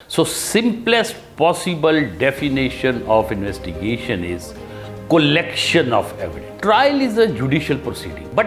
So simplest possible definition of investigation is collection of evidence. Trial is a judicial proceeding, but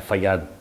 FIR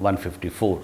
154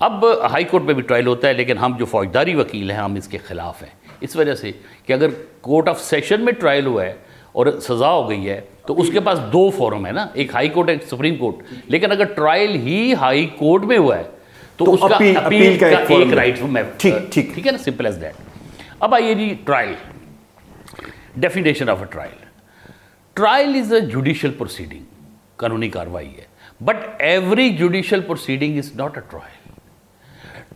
اب high court میں بھی trial ہوتا ہے، لیکن ہم جو فوجداری وکیل ہیں ہم اس کے خلاف ہیں، اس وجہ سے کہ اگر کورٹ آف سیشن میں ٹرائل ہوا ہے اور سزا ہو گئی ہے تو اس کے پاس دو فورم ہے نا، ایک ہائی کورٹ ایک سپریم کورٹ، لیکن اگر ٹرائل ہی ہائی کورٹ میں ہوا ہے تو اس کا اپیل کا ایک رائٹ میں، ٹھیک ہے نا، سمپل ایز دیٹ۔ اب آئیے جی trial, definition of a trial. Trial is a judicial proceeding, قانونی کاروائی ہے، but every judicial proceeding is not a trial.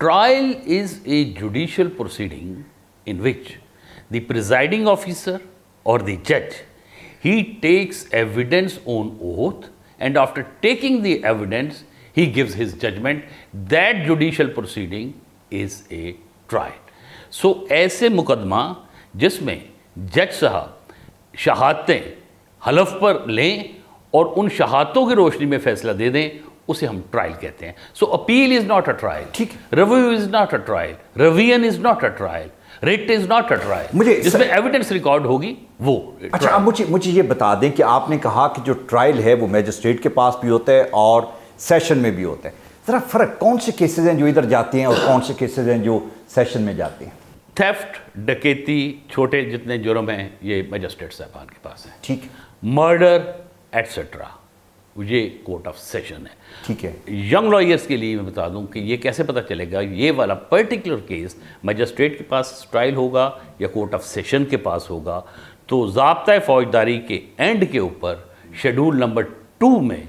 Trial is a judicial proceeding in which the presiding officer or the judge, he takes evidence on oath, and after taking the evidence, he gives his judgment. That judicial proceeding is a trial. So ایسے مقدمہ جس میں جج صاحب شہادتیں حلف پر لیں اور ان شہادتوں کی روشنی میں فیصلہ دے دیں، اسے ہم ٹرائل کہتے ہیں۔ So appeal is not a trial, review is not a trial, revision is not a trial, writ is not a trial, جس میں ایویڈنس ریکارڈ ہوگی وہ۔ اچھا اب مجھے یہ بتا دیں کہ آپ نے کہا کہ جو ٹرائل ہے وہ میجسٹریٹ کے پاس بھی ہوتا ہے اور سیشن میں بھی ہوتا ہے، ذرا فرق کون سے کیسز ہیں جو ادھر جاتے ہیں اور کون سے کیسز ہیں جو سیشن میں جاتے ہیں؟ تھیفٹ، ڈکیتی، چھوٹے جتنے جرم ہیں یہ میجسٹریٹ صاحبان کے پاس ہیں، ٹھیک، مرڈر ایٹسٹرا یہ کورٹ آف سیشن ہے، ٹھیک ہے۔ ینگ لائرس کے لیے میں بتا دوں کہ یہ کیسے پتہ چلے گا یہ والا پرٹیکولر کیس میجسٹریٹ کے پاس ٹرائل ہوگا یا کورٹ آف سیشن کے پاس ہوگا، تو ضابطۂ فوجداری کے اینڈ کے اوپر شیڈول نمبر 2 میں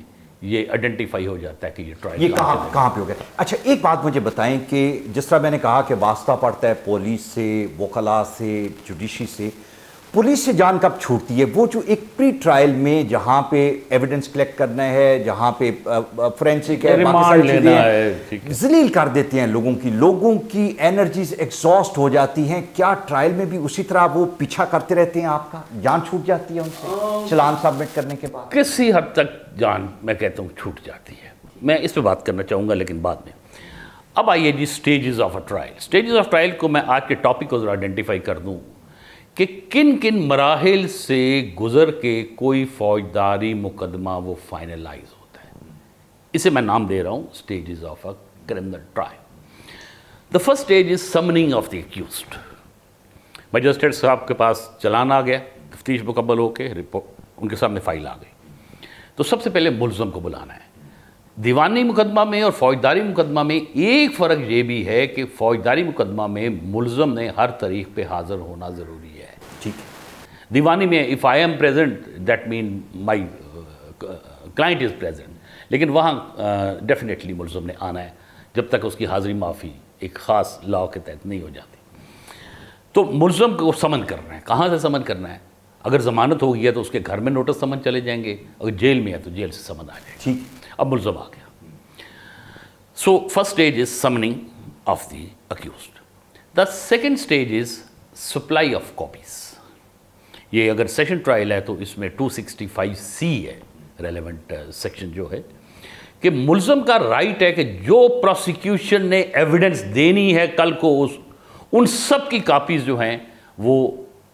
یہ آئیڈینٹیفائی ہو جاتا ہے کہ یہ ٹرائل یہ کہاں پہ ہو گیا۔ اچھا ایک بات مجھے بتائیں کہ جس طرح میں نے کہا کہ واسطہ پڑتا ہے پولیس سے، وکلاء سے، جوڈیشری سے، پولیس سے جان کب چھوٹتی ہے؟ وہ جو ایک پری ٹرائل میں جہاں پہ ایویڈنس کلیکٹ کرنا ہے، جہاں پہ فورینسک ہے، باقی ساری چیزیں ذلیل کر دیتے ہیں لوگوں کی انرجیز ایگزاسٹ ہو جاتی ہیں، کیا ٹرائل میں بھی اسی طرح وہ پیچھا کرتے رہتے ہیں؟ آپ کا جان چھوٹ جاتی ہے ان سے چلان سبمٹ کرنے کے بعد؟ کسی حد تک جان میں کہتا ہوں چھوٹ جاتی ہے، میں اس پہ بات کرنا چاہوں گا لیکن بعد میں۔ اب آئیے جی stages of a trial. Stages of trial کو میں آج کے ٹاپک کو ذرا آئیڈینٹیفائی کر دوں کہ کن کن مراحل سے گزر کے کوئی فوجداری مقدمہ وہ فائنلائز ہوتا ہے، اسے میں نام دے رہا ہوں stages of a criminal trial. The first stage is summoning of the accused. Magistrate صاحب کے پاس چلان آ گیا، تفتیش مکمل ہو کے رپورٹ ان کے سامنے فائل آ گئی، تو سب سے پہلے ملزم کو بلانا ہے۔ دیوانی مقدمہ میں اور فوجداری مقدمہ میں ایک فرق یہ بھی ہے کہ فوجداری مقدمہ میں ملزم نے ہر تاریخ پہ حاضر ہونا ضروری ہے، ٹھیک۔ دیوانی میں if I am present that mean my client is present، لیکن وہاں ڈیفینیٹلی ملزم نے آنا ہے جب تک اس کی حاضری معافی ایک خاص لاء کے تحت نہیں ہو جاتی۔ تو ملزم کو سمن کرنا ہے، کہاں سے سمن کرنا ہے؟ اگر ضمانت ہو گئی ہے تو اس کے گھر میں نوٹس سمن چلے جائیں گے، اگر جیل میں ہے تو جیل سے سمن آ جائے گا، ٹھیک۔ اب ملزم آ گیا۔ So first stage is summoning of the accused. The second stage is supply of copies. یہ اگر سیشن ٹرائل ہے تو اس میں 265C ہے ریلیونٹ سیکشن جو ہے، کہ ملزم کا رائٹ ہے کہ جو پروسیکیوشن نے ایویڈنس دینی ہے کل کو ان سب کی کاپیز جو ہیں وہ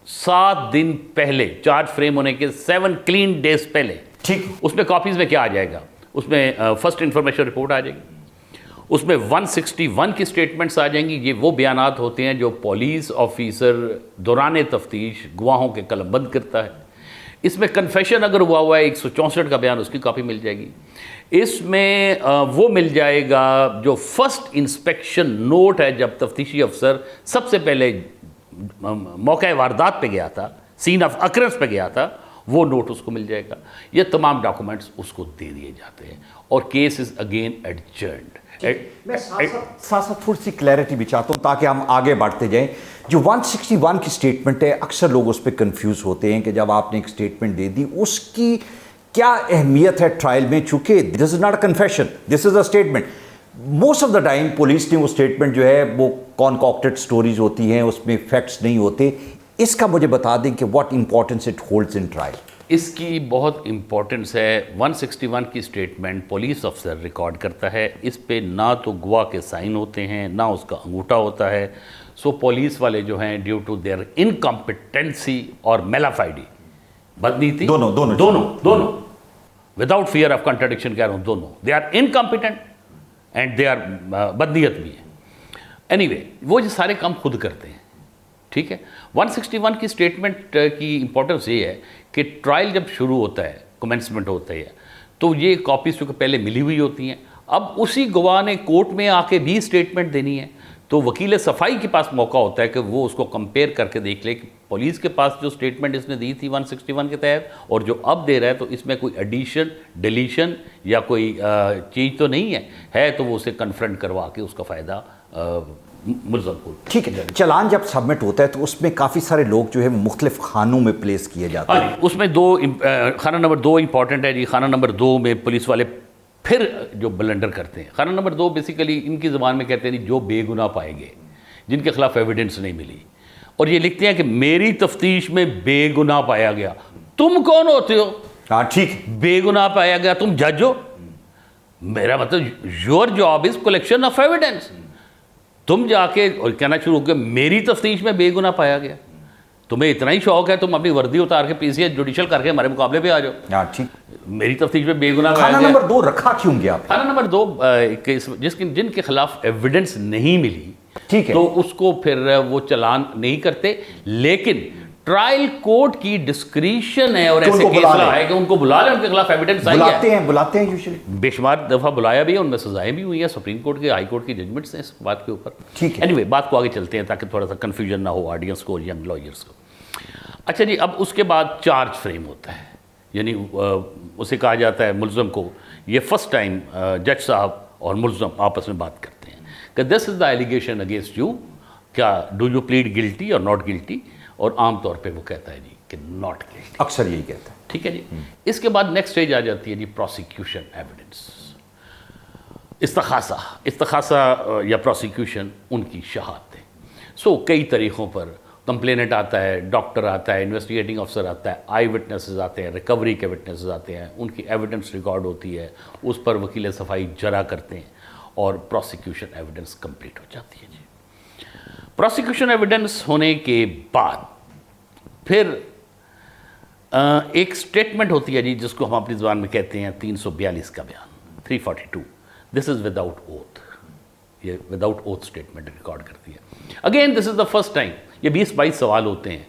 7 دن پہلے، چارج فریم ہونے کے 7 کلین ڈیز پہلے، ٹھیک، اس میں کاپیز میں کیا آ جائے گا؟ اس میں فرسٹ انفارمیشن رپورٹ آ جائے گی، اس میں 161 کی سٹیٹمنٹس آ جائیں گی۔ یہ وہ بیانات ہوتے ہیں جو پولیس آفیسر دوران تفتیش گواہوں کے قلم بند کرتا ہے۔ اس میں کنفیشن اگر ہوا ہے 164 کا بیان، اس کی کاپی مل جائے گی۔ اس میں وہ مل جائے گا جو فرسٹ انسپیکشن نوٹ ہے، جب تفتیشی افسر سب سے پہلے موقع واردات پہ گیا تھا، سین آف اکرنس پہ گیا تھا، وہ نوٹ اس کو مل جائے گا۔ یہ تمام ڈاکومنٹس اس کو دے دیے جاتے ہیں اور کیس از اگین ایڈجرنڈ۔ میں ساتھ ساتھ تھوڑی سی کلیئرٹی بھی چاہتا ہوں تاکہ ہم آگے بڑھتے جائیں۔ جو 161 کی سٹیٹمنٹ ہے، اکثر لوگ اس پہ کنفیوز ہوتے ہیں کہ جب آپ نے ایک سٹیٹمنٹ دے دی اس کی کیا اہمیت ہے ٹرائل میں، چونکہ this is not a confession, this is a statement. Most of the time police نے وہ اسٹیٹمنٹ جو ہے وہ کانکاکٹڈ سٹوریز ہوتی ہیں، اس میں فیکٹس نہیں ہوتے۔ اس کا مجھے بتا دیں کہ what importance it holds in trial. اس کی بہت امپورٹنس ہے۔ 161 کی سٹیٹمنٹ پولیس افسر ریکارڈ کرتا ہے، اس پہ نہ تو گواہ کے سائن ہوتے ہیں نہ اس کا انگوٹھا ہوتا ہے۔ سو پولیس والے جو ہیں ڈیو ٹو دیئر انکمپیٹنسی اور میلافائڈی، بدنیتی، دونوں وداؤٹ فیئر آف کنٹرڈکشن کہہ رہا ہوں، دونوں they are incompetent and they are بدنیت بھی ہیں. اینی وے وہ یہ سارے کام خود کرتے ہیں. ٹھیک ہے. 161 کی اسٹیٹمنٹ کی امپورٹنس یہ ہے کہ ٹرائل جب شروع ہوتا ہے, کمنسمنٹ ہوتا ہے, تو یہ کاپیز چونکہ پہلے ملی ہوئی ہوتی ہیں. اب اسی گواہ نے کورٹ میں آ کے بھی اسٹیٹمنٹ دینی ہے, تو وکیل صفائی کے پاس موقع ہوتا ہے کہ وہ اس کو کمپیئر کر کے دیکھ لے کہ پولیس کے پاس جو اسٹیٹمنٹ اس نے دی تھی 161 کے تحت اور جو اب دے رہا ہے, تو اس میں کوئی ایڈیشن, ڈیلیشن یا کوئی چیز تو نہیں ہے تو وہ اسے کنفرنٹ کروا کے اس کا فائدہ ملزم کو. ٹھیک ہے. چلان جب سبمٹ ہوتا ہے تو اس میں کافی سارے لوگ جو ہے مختلف خانوں میں پلیس کیے جاتے ہیں. اس میں دو, خانہ نمبر 2 امپورٹنٹ ہے جی. خانہ نمبر 2 میں پولیس والے پھر جو بلنڈر کرتے ہیں. خانہ نمبر 2 بیسیکلی ان کی زبان میں کہتے ہیں جو بے گناہ پائے گئے, جن کے خلاف ایویڈنس نہیں ملی, اور یہ لکھتے ہیں کہ میری تفتیش میں بے گناہ پایا گیا. تم کون ہوتے ہو؟ ہاں ٹھیک. بے گناہ پایا گیا, تم جج ہو؟ میرا مطلب your job is collection of evidence. تم جا کے اور کہنا شروع ہو کہ میری تفتیش میں بے گناہ پایا گیا. تمہیں اتنا ہی شوق ہے تم اپنی وردی اتار کے پی سی ایس جوڈیشل کر کے ہمارے مقابلے پہ آ جاؤ. ہاں ٹھیک. میری تفتیش میں بے گناہ پایا خانہ گیا. نمبر 2 رکھا کیوں گیا؟ خانہ نمبر 2 جن کے خلاف ایویڈنس نہیں ملی, ٹھیک ہے, تو اس کو پھر وہ چلان نہیں کرتے, لیکن ٹرائل کورٹ کی ڈسکریشن ہے اور ایسے کیس ہے کہ ان کو بلا لیں, ان کے خلاف ایویڈنس آئی ہے. بلاتے ہیں یوزلی, بے شمار دفعہ بلایا بھی ہے, ان میں سزائیں بھی ہوئی ہیں. سپریم کورٹ کے, ہائی کورٹ کی ججمنٹس ہیں اس بات کے اوپر. ٹھیک ہے. اینی وے بات کو آگے چلتے ہیں تاکہ تھوڑا سا کنفیوژن نہ ہو آڈینس کو, ینگ لائرس کو. اچھا جی, اب اس کے بعد چارج فریم ہوتا ہے, یعنی اسے کہا جاتا ہے ملزم کو, یہ فرسٹ ٹائم جج صاحب اور ملزم آپس میں بات کرتے ہیں کہ دس is the allegation against you, کیا ڈو یو پلیڈ گلٹی اور ناٹ گلٹی, اور عام طور پہ وہ کہتا ہے جی کہ ناٹ گلٹی. اکثر یہی کہتا ہے. ٹھیک ہے جی. اس کے بعد نیکسٹ اسٹیج آ جاتی ہے جی پروسیکیوشن ایویڈنس, استخاصہ یا پروسیکیوشن ان کی شہادت ہے. سو کئی طریقوں پر کمپلیننٹ آتا ہے, ڈاکٹر آتا ہے, انویسٹیگیٹنگ افسر آتا ہے, آئی وٹنسز آتے ہیں, ریکوری کے وٹنسز آتے ہیں, ان کی ایویڈنس ریکارڈ ہوتی ہے, اس پر وکیل صفائی جرا کرتے ہیں اور پروسیکیوشن ایویڈنس کمپلیٹ ہو جاتی ہے جی. پروسیکیوشن ایویڈنس ہونے کے بعد پھر ایک سٹیٹمنٹ ہوتی ہے جی, جس کو ہم اپنی زبان میں کہتے ہیں 342 کا بیان, 342. دس از وداؤٹ اوتھ, یہ وداؤٹ اوتھ سٹیٹمنٹ ریکارڈ کرتی ہے. Again this is the first time. یہ 20-22 سوال ہوتے ہیں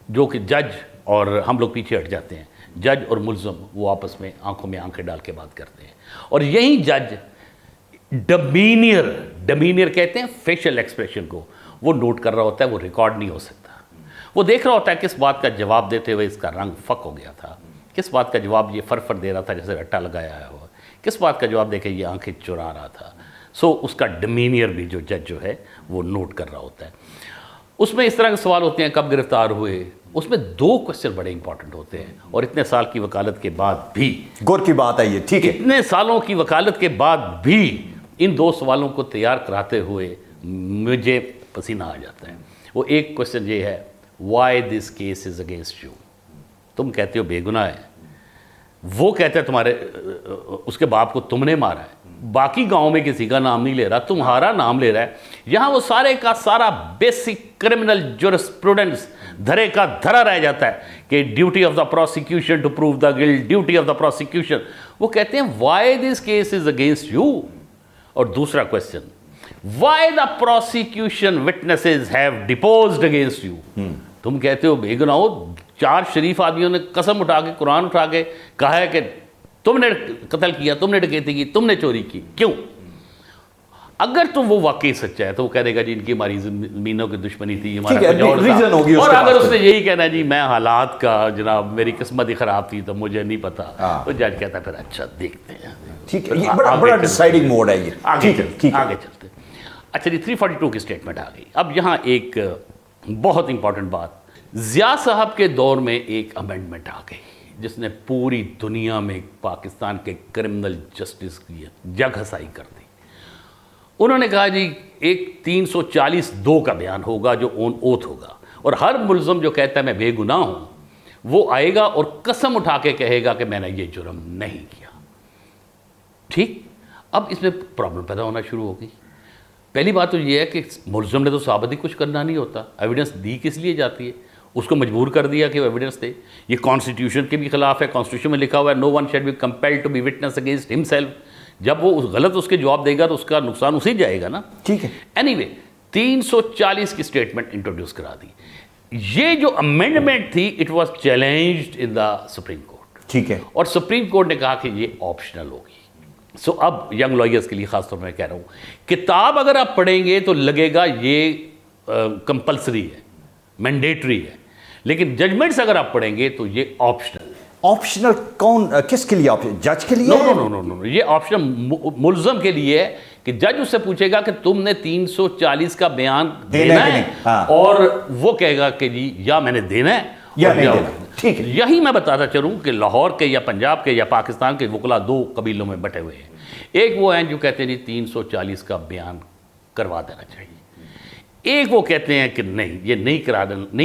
جو کہ جج اور ہم لوگ پیچھے ہٹ جاتے ہیں, جج اور ملزم وہ آپس میں آنکھوں میں آنکھیں ڈال کے بات کرتے ہیں, اور یہی جج ڈمینیر کہتے ہیں فیشل ایکسپریشن کو, وہ نوٹ کر رہا ہوتا ہے, وہ ریکارڈ نہیں ہو سکتا. وہ دیکھ رہا ہوتا ہے کس بات کا جواب دیتے ہوئے اس کا رنگ فک ہو گیا تھا, کس بات کا جواب یہ فرفر دے رہا تھا جیسے رٹا لگایا ہے ہوا, کس بات کا جواب دے کے یہ آنکھیں چرا رہا تھا. سو اس کا ڈمینیر بھی جو جج جو ہے وہ نوٹ کر رہا ہوتا ہے. اس میں اس طرح کے سوال ہوتے ہیں, کب گرفتار ہوئے. اس میں 2 کوسچن بڑے امپورٹنٹ ہوتے ہیں, اور اتنے سال کی وکالت کے بعد بھی, غور کی بات ہے یہ, ٹھیک ہے, اتنے سالوں کی وکالت کے بعد بھی ان 2 سوالوں کو تیار کراتے ہوئے مجھے پسینہ آ جاتا ہے. وہ ایک کوسچن یہ ہے, Y this case is against you. تم کہتے ہو بے گناہ ہے, وہ کہتے ہیں تمہارے اس کے باپ کو تم نے مارا ہے, باقی گاؤں میں کسی کا نام نہیں لے رہا, تمہارا نام لے رہا ہے. یہاں وہ سارے کا سارا بیسک کرمنل جورسپروڈنس دھرے کا دھرا رہ جاتا ہے کہ duty of the prosecution to prove the guilt, duty of the prosecution. وہ کہتے ہیں why this case is against you. اور دوسرا question, why the prosecution witnesses have deposed against you. تم کہتے ہو بے گناہ ہو, 4 شریف آدمیوں نے قسم اٹھا کے, قرآن اٹھا کے کہا ہے کہ تم نے قتل کیا, تم نے ڈکیتی کی, تم نے چوری کی. کیوں؟ اگر تو وہ واقعی سچا ہے تو وہ کہہ دے گا جی ان کی ہماری زمینوں کی دشمنی تھی, ہمارا کچھ اور تھا. اور اگر اس نے یہی کہنا جی میں حالات کا جناب, میری قسمت ہی خراب تھی تو مجھے نہیں پتا, تو جج کہتا پھر اچھا دیکھتے ہیں. ٹھیک ہے, یہ بڑا ڈیسائیڈنگ موڈ ہے یہ. آگے چلتے. اچھا جی 342 کی اسٹیٹمنٹ آ گئی. اب یہاں ایک بہت امپورٹنٹ بات, ضیاء صاحب کے دور میں ایک امینڈمنٹ آ گئی جس نے پوری دنیا میں پاکستان کے کرمنل جسٹس کی جگ ہسائی کر دی. انہوں نے کہا جی ایک 340(2) کا بیان ہوگا جو اون اوتھ ہوگا, اور ہر ملزم جو کہتا ہے میں بے گناہ ہوں وہ آئے گا اور قسم اٹھا کے کہے گا کہ میں نے یہ جرم نہیں کیا. ٹھیک. اب اس میں پرابلم پیدا ہونا شروع ہو گئی. پہلی بات تو یہ ہے کہ ملزم نے تو ثابت ہی کچھ کرنا نہیں ہوتا, ایویڈنس دی کس لیے جاتی ہے, اس کو مجبور کر دیا کہ وہ ایویڈنس دے. یہ کانسٹیٹیوشن کے بھی خلاف ہے, کانسٹیٹیوشن میں لکھا ہوا ہے no one shed be compelled to be witness against himself. جب وہ غلط اس کے جواب دے گا تو اس کا نقصان اسی جائے گا نا. ٹھیک ہے. اینی وے 340 کی اسٹیٹمنٹ انٹروڈیوس کرا دی. یہ جو امینڈمنٹ تھی it was challenged in the supreme court. ٹھیک ہے. اور سپریم کورٹ نے کہا کہ یہ آپشنل ہوگی. سو اب ینگ لائرز کے لیے خاص طور میں کہہ رہا ہوں, کتاب اگر آپ پڑھیں گے تو لگے گا یہ کمپلسری ہے, مینڈیٹری ہے, لیکن ججمنٹس اگر آپ پڑھیں گے تو یہ آپشنل ہے. آپشنل کون, کس کے لیے آپشنل؟ جج کے لیے؟ نو, یہ آپشن ملزم کے لیے ہے کہ جج اس سے پوچھے گا کہ تم نے 340 کا بیان دینا ہے, اور وہ کہے گا کہ جی یا میں نے دینا ہے یا نہیں دینا. ٹھیک ہے. یہی میں بتاتا چلوں کہ لاہور کے یا پنجاب کے یا پاکستان کے وکلا دو قبیلوں میں بٹے ہوئے ہیں. ایک وہ ہیں جو کہتے ہیں جی 340 کا بیان کروا دینا چاہیے. ایک وہ کہتے ہیں کہ نہیں, یہ نہیں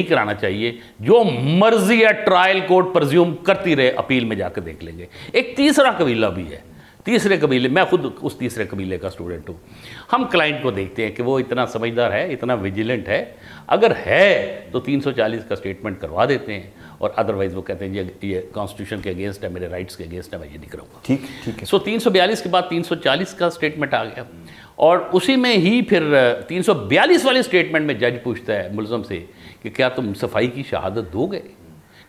کرانا چاہیے, جو مرضی ہے ٹرائل کورٹ پرزیوم کرتی رہے, اپیل میں جا کے دیکھ لیں گے. ایک تیسرا قبیلہ بھی ہے. تیسرے قبیلے, میں خود اس تیسرے قبیلے کا اسٹوڈنٹ ہوں. ہم کلائنٹ کو دیکھتے ہیں کہ وہ اتنا سمجھدار ہے, اتنا ویجیلنٹ ہے, اگر ہے تو 340 کا اسٹیٹمنٹ کروا دیتے ہیں, اور ادروائز وہ کہتے ہیں یہ کانسٹیٹیوشن کے اگینسٹ ہے, میرے رائٹس کے اگینسٹ ہے, میں یہ نہیں کروں گا. ٹھیک ہے. سو 342 کے بعد 340 کا اسٹیٹمنٹ آ گیا, اور اسی میں ہی پھر 342 والے اسٹیٹمنٹ میں جج پوچھتا ہے ملزم سے کہ کیا تم صفائی کی شہادت دو گے,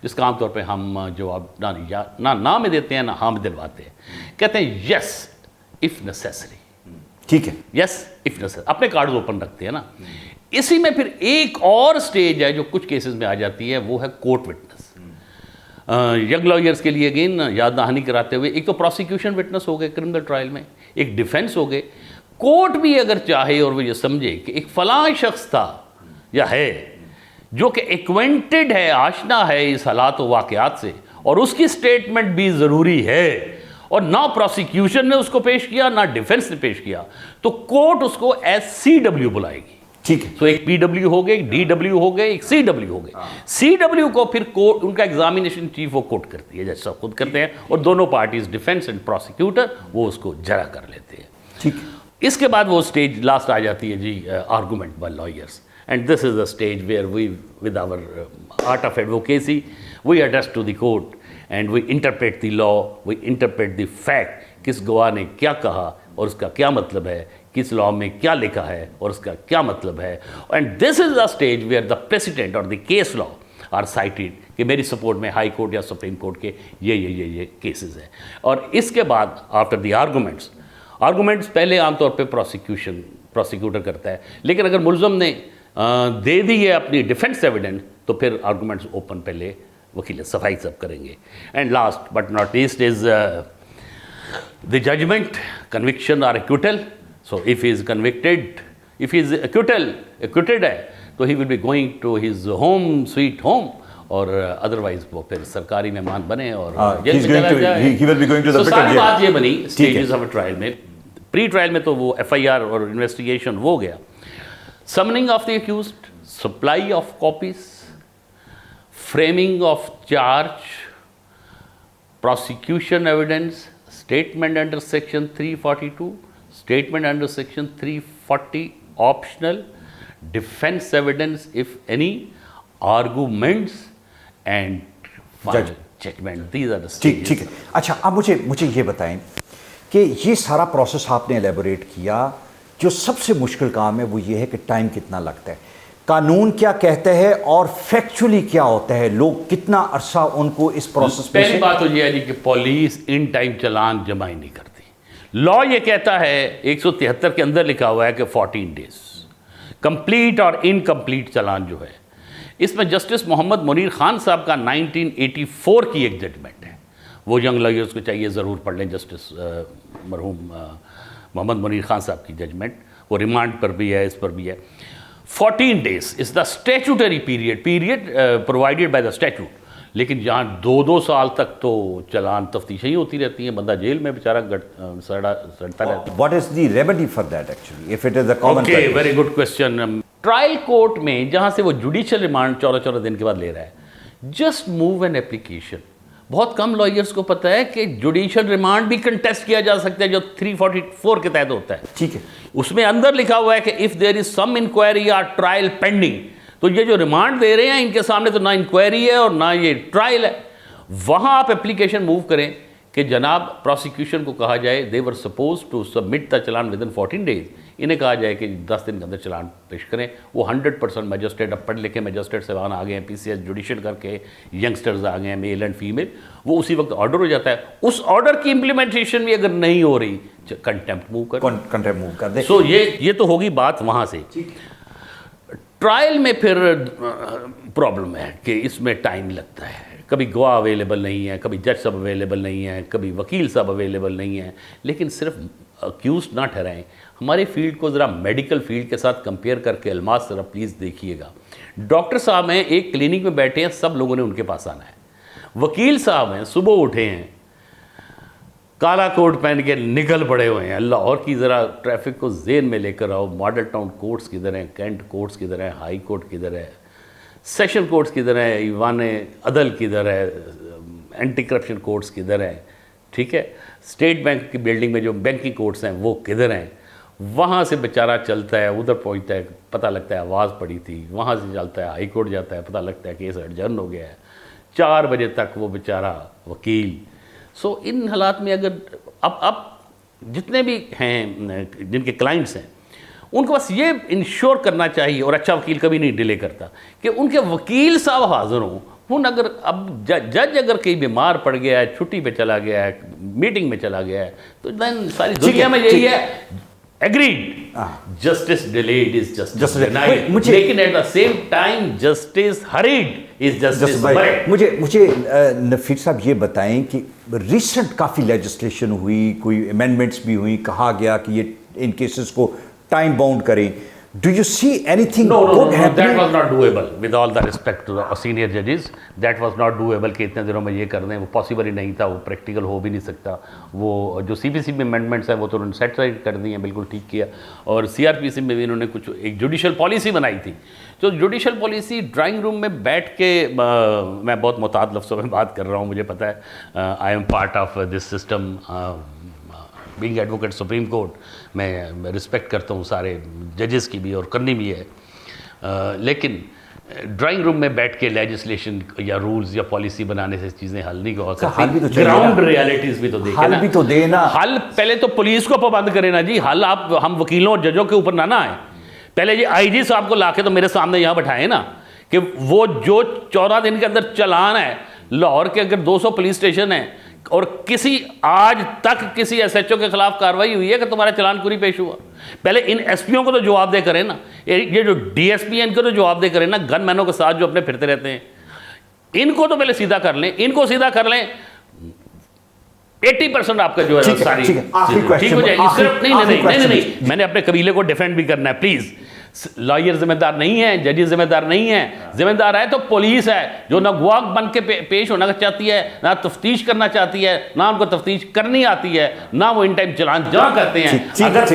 جس کا عام طور پہ ہم جواب نہ میں دیتے ہیں نہ ہاں میں دلواتے ہیں. کہتے ہیں یس اف نیسیسری. ٹھیک ہے. یس اف نیسیسری, اپنے کارڈز اوپن رکھتے ہیں نا. اسی میں پھر ایک اور سٹیج ہے جو کچھ کیسز میں آ جاتی ہے, وہ ہے کورٹ وٹنس. ینگ لائرز کے لیے اگین یاد دہانی کراتے ہوئے, ایک تو پروسیکیوشن وٹنس ہو گئے کرمنل ٹرائل میں, ایک ڈیفینس ہو گئے. کورٹ بھی اگر چاہے اور وہ یہ سمجھے کہ ایک فلاں شخص تھا یا ہے جو کہ ایکوینٹڈ ہے, آشنا ہے اس حالات و واقعات سے, اور اس کی سٹیٹمنٹ بھی ضروری ہے, اور نہ پروسیکیوشن نے اس کو پیش کیا نہ ڈیفینس نے پیش کیا, تو کورٹ اس کو ایز CW بلائے گی. ٹھیک ہے. تو ایک PW ہو گئے, ایک DW ہو گئے, ایک CW ہو گئے. CW کو پھر کورٹ, ان کا ایگزامینیشن چیف وہ کوٹ کرتی ہے, جج صاحب خود کرتے ہیں, اور دونوں پارٹیز ڈیفینس اینڈ پروسیکیوٹر وہ اس کو جرا کر لیتے ہیں. ٹھیک. اس کے بعد وہ سٹیج لاسٹ آ جاتی ہے جی argument by lawyers, and this is the stage where we with our art of advocacy we address to the court and we interpret the law, we interpret the fact, کس گواہ نے کیا کہا اور اس کا کیا مطلب ہے, کس لا میں کیا لکھا ہے اور اس کا کیا مطلب ہے. And this is the stage where the precedent اور the case law are cited کہ میری سپورٹ میں ہائی کورٹ یا سپریم کورٹ کے یہ کیسز ہیں. اور اس کے بعد آفٹر دی آرگومنٹس پہلے عام طور پہ پروسیکیوٹر کرتا ہے, لیکن اگر ملزم نے دے دی ہے اپنی ڈیفینس ایویڈنس تو پھر آرگومنٹس اوپن پہلے وکیل صفائی سب کریں گے. And last but not least is the judgment, conviction اور acquittal. So if he is convicted, if he is acquitted ہے تو he will be going to his home sweet home, اور ادروائز وہ پھر سرکاری مہمان بنے اور جیل میں چلا جائے. تو ساری بات یہ بنی اسٹیجز آف ٹرائل میں. پری ٹرائل میں تو وہ FIR اور انویسٹیگیشن وہ گیا, summoning of the accused, supply of copies, framing of charge, prosecution evidence, statement under section 342, statement under section 340 optional, defence evidence if any, arguments and judgment. These are the. ٹھیک ہے. اچھا اب مجھے یہ بتائیں کہ یہ سارا پروسیس آپ نے ایلیبوریٹ کیا, جو سب سے مشکل کام ہے وہ یہ ہے کہ ٹائم کتنا لگتا ہے, قانون کیا کہتا ہے اور فیکچولی کیا ہوتا ہے, لوگ کتنا عرصہ ان کو اس پروسیس میں. پہلی بات تو یہ ہے جی کہ پولیس ان ٹائم چلان جمع ہی نہیں کرتی. لا یہ کہتا ہے 173 کے اندر لکھا ہوا ہے کہ 14 days کمپلیٹ اور انکمپلیٹ چلان جو ہے. اس میں جسٹس محمد منیر خان صاحب کا 1984 کی ایک ججمنٹ ہے, وہ ینگ لائرز کو چاہیے ضرور پڑھ لیں. جسٹس مرحوم محمد منیر خان صاحب کی ججمنٹ, وہ ریمانڈ پر بھی ہے, اس پر بھی ہے. 14 days is the statutory period provided by the statute. لیکن جہاں 2 سال تک تو چلان تفتیشیں ہی ہوتی رہتی ہیں, بندہ جیل میں بیچارہ سڑتا رہتا ہے. What is the remedy for that actually, if it is a common practice? Okay, very good question. Trial court میں جہاں سے وہ جوڈیشل ریمانڈ 14 دن کے بعد لے رہا ہے, جسٹ موو این اپلیکیشن. بہت کم لائرز کو پتہ ہے کہ جوڈیشل ریمانڈ بھی کنٹیسٹ کیا جا سکتا ہے جو 344 کے تحت ہوتا ہے. ٹھیک ہے. اس میں اندر لکھا ہوا ہے کہ if there is some inquiry اور ٹرائل پینڈنگ, تو یہ جو ریمانڈ دے رہے ہیں ان کے سامنے تو نہ انکوائری ہے اور نہ یہ ٹرائل ہے, وہاں آپ اپلیکیشن موو کریں کہ جناب پروسیکیوشن کو کہا جائے they were suppose to submit the challan within 14 days, انہیں کہا جائے کہ 10 دن کے اندر چلان پیش کریں. وہ 100% میجسٹریٹ, اب پڑھ لکھے میجسٹریٹ صاحبان آ گئے ہیں, پی سی ایس جوڈیشل کر کے, ینگسٹرز آ گئے ہیں, میل اینڈ فیمیل, وہ اسی وقت آرڈر ہو جاتا ہے. اس آرڈر کی امپلیمنٹیشن بھی اگر نہیں ہو رہی, کنٹیمپٹ موو کر دیں. سو یہ تو ہوگی بات وہاں سے. ٹرائل میں پھر پرابلم ہے کہ اس میں ٹائم لگتا ہے, کبھی گواہ اویلیبل نہیں ہے, کبھی جج صاحب اویلیبل نہیں ہے, کبھی وکیل صاحب اویلیبل نہیں ہیں. لیکن صرف اکیوز نہ ٹھہرائیں, ہمارے فیلڈ کو ذرا میڈیکل فیلڈ کے ساتھ کمپیئر کر کے الماس ذرا پلیز دیکھیے گا. ڈاکٹر صاحب ہیں, ایک کلینک میں بیٹھے ہیں, سب لوگوں نے ان کے پاس آنا ہے. وکیل صاحب ہیں, صبح اٹھے ہیں, کالا کوٹ پہن کے نکل پڑے ہوئے ہیں. اللہ اور کی ذرا ٹریفک کو ذہن میں لے کر آؤ. ماڈل ٹاؤن کورٹس کدھر ہیں, کینٹ کورٹس کدھر ہیں, ہائی کورٹ کدھر ہے, سیشن کورٹس کدھر ہیں, ایوان عدل کدھر ہے, اینٹی کرپشن کورٹس کدھر ہیں, ٹھیک ہے, اسٹیٹ بینک کی بلڈنگ میں جو بینکنگ کورٹس ہیں وہ کدھر ہیں. وہاں سے بیچارہ چلتا ہے, ادھر پہنچتا ہے, پتہ لگتا ہے آواز پڑی تھی, وہاں سے چلتا ہے ہائی کورٹ جاتا ہے, پتہ لگتا ہے کیس ایڈجرن ہو گیا ہے. 4 بجے تک وہ بیچارہ وکیل. سو ان حالات میں اگر اب جتنے بھی ہیں جن کے کلائنٹس ہیں, ان کو بس یہ انشور کرنا چاہیے, اور اچھا وکیل کبھی نہیں ڈیلے کرتا, کہ ان کے وکیل صاحب حاضر ہوں. اگر اب جج اگر کہیں بیمار پڑ گیا ہے, چھٹی پہ چلا گیا ہے, میٹنگ میں چلا گیا ہے, تو دین ساری دنیا میں یہی ہے, agreed, justice delayed is justice denied, لیکن at the same time justice hurried is justice buried. مجھے نفیر صاحب یہ بتائیں کہ ریسنٹ کافی لیجسلیشن ہوئی, کوئی امینڈمنٹس بھی ہوئی, کہا گیا کہ یہ ان کیسز کو ٹائم باؤنڈ کریں. Do you see anything good happening? That was not doable. With all the respect to the senior judges, that was not doable کہ اتنے دنوں میں یہ کر دیں. وہ پاسبل ہی نہیں تھا, وہ پریکٹیکل ہو بھی نہیں سکتا. وہ جو سی پی سی میں امینڈمنٹس ہیں وہ تو انہوں نے سیٹلائٹ کر دی ہیں, بالکل ٹھیک کیا. اور سی آر پی سی میں بھی انہوں نے کچھ ایک جوڈیشل پالیسی بنائی تھی. تو جوڈیشل پالیسی ڈرائنگ روم میں بیٹھ کے, میں بہت محتاط لفظوں میں بات کر رہا ہوں, مجھے پتہ ہے, I am part of this system, being advocate supreme court, میں رسپیکٹ کرتا ہوں سارے ججز کی بھی, اور کرنی بھی ہے. لیکن ڈرائنگ روم میں بیٹھ کے لیجسلیشن یا رولز یا پالیسی بنانے سے چیزیں حل نہیں ہو سکتی. گراؤنڈ ریالٹیز بھی تو دیکھیں نا. حل پہلے تو پولیس کو پابند کرے نا جی, حل آپ ہم وکیلوں اور ججوں کے اوپر نہ آئیں. پہلے جی آئی جی صاحب کو لا کے تو میرے سامنے یہاں بٹھائیں نا, کہ وہ جو 14 دن کے اندر چلان ہے, لاہور کے اگر 200 پولیس اسٹیشن ہیں, اور کسی آج تک کسی ایس ایچ او کے خلاف کارروائی ہوئی ہے کہ تمہارا چلان کوری پیش ہوا. پہلے ان ایس پیوں کو تو جواب دے کریں نا, یہ جو ڈی ایس پی ہیں ان کو تو جواب دے کریں نا, گن مینوں کے ساتھ جو اپنے پھرتے رہتے ہیں, ان کو تو پہلے سیدھا کر لیں. ان کو سیدھا کر لیں, 80% آپ کا جو ہے ساری ٹھیک ہو جائے گی. صرف نہیں, میں نے اپنے قبیلے کو ڈیفینڈ بھی کرنا ہے. پلیز, لائر ذمہ دار نہیں ہے, ججز ذمہ دار نہیں ہیں. ذمہ دار ہے تو پولیس ہے, جو نہ گواہ بن کے پیش ہونا چاہتی ہے, نہ تفتیش کرنا چاہتی ہے, نہ ان کو تفتیش کرنی آتی ہے, نہ وہ ان ٹائم چلان جمع کرتے ہیں. اگر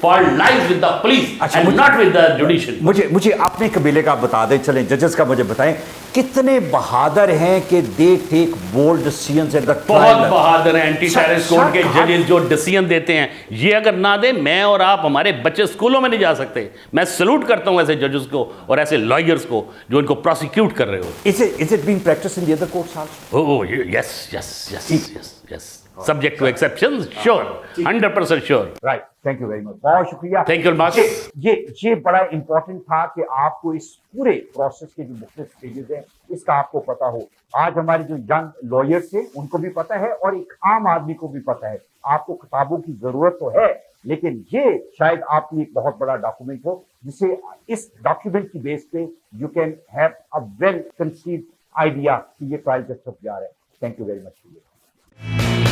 for lies with the police and not with the judicial. مجھے اپنے قبیلے کا بتا دیں, چلیں ججز کا مجھے بتائیں, کتنے بہادر ہیں کہ they take bold decisions at the trial. بہت بہادر ہیں اینٹی ٹیررسٹ کورٹ کے ججز جو ڈیسیژن دیتے ہیں. یہ اگر نہ دیں, میں اور آپ, ہمارے بچے اسکولوں میں نہیں جا سکتے. میں سلوٹ کرتا ہوں ایسے ججز کو اور ایسے لائرز کو جو ان کو پروسیکیوٹ کر رہے ہو. Is it being practiced in the other courts also? Oh, yes. Subject to exceptions, sure, 100% sure. Right. Thank you very much. بہت شکریہ. Thank you very much. یہ بڑا امپورٹنٹ تھا کہ آپ کو اس پورے پروسیس کے جو مختلف اسٹیجز ہیں اس کا آپ کو پتا ہو. آج ہمارے جو ینگ لائرز ہیں ان کو بھی پتا ہے, اور ایک عام آدمی کو بھی پتا ہے. آپ کو کتابوں کی ضرورت تو ہے, لیکن یہ شاید آپ کی ایک بہت بڑا ڈاکومنٹ ہو, جسے اس ڈاکیومنٹ کی بیس پہ you can have a well conceived idea کہ یہ ٹرائل کس طرف جا رہا ہے. Thank you very much.